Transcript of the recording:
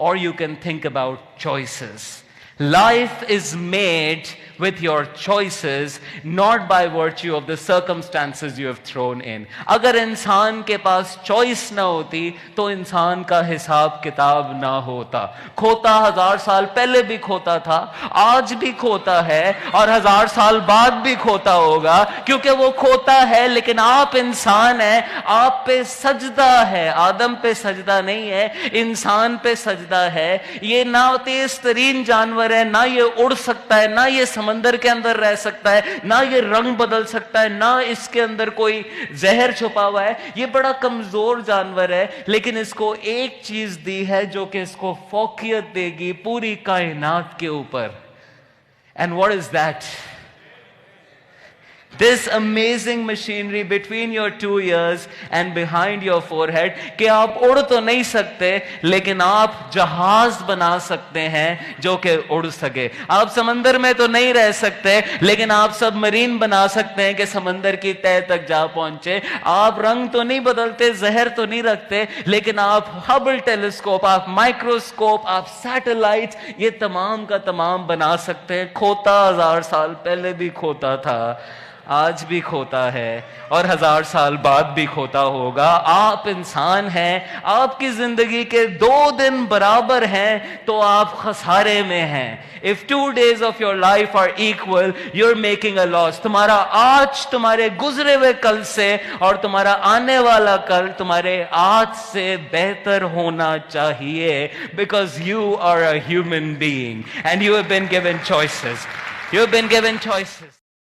or you can think about choices. Life is made with your choices, not by virtue of the circumstances you have thrown in. अगर इंसान के पास choice ना होती तो इंसान का हिसाब किताब ना होता. खोता 1000 साल पहले भी खोता था, आज भी खोता है और 1000 साल बाद भी खोता होगा, क्योंकि वो खोता है. लेकिन आप इंसान हैं, आप पे सजदा है. आदम पे सजदा नहीं है, इंसान पे सजदा है. ये ना तेज तरीन जानवर है, ना ये उड़ सकता है, ना ये समंदर के अंदर रह सकता है, ना ये रंग बदल सकता है, ना इसके अंदर कोई जहर छुपा हुआ है. ये बड़ा कमजोर जानवर है, लेकिन इसको एक चीज दी है जो कि इसको फौकियत देगी पूरी कायनात के ऊपर. And what is that? This amazing machinery between your 2 ears and behind your forehead, कि आप उड़ तो नहीं सकते लेकिन आप जहाज बना सकते हैं जो कि उड़ सके. आप समंदर में तो नहीं रह सकते लेकिन आप सबमरीन बना सकते हैं कि समंदर की तह तक जा पहुंचे. आप रंग तो नहीं बदलते, जहर तो नहीं रखते, लेकिन आप हबल टेलीस्कोप, आप माइक्रोस्कोप, आप सैटेलाइट, ये तमाम का तमाम बना सकते हैं. खोता 1000 साल पहले भी खोता था, आज भी खोता है और 1000 साल बाद भी खोता होगा. आप इंसान हैं, आपकी जिंदगी के 2 दिन बराबर हैं तो आप खसारे में हैं. If 2 days of your life are equal, you're making a loss. तुम्हारा आज तुम्हारे गुजरे हुए कल से और तुम्हारा आने वाला कल तुम्हारे आज से बेहतर होना चाहिए, because you are a human being and you have been given choices. You have been given choices.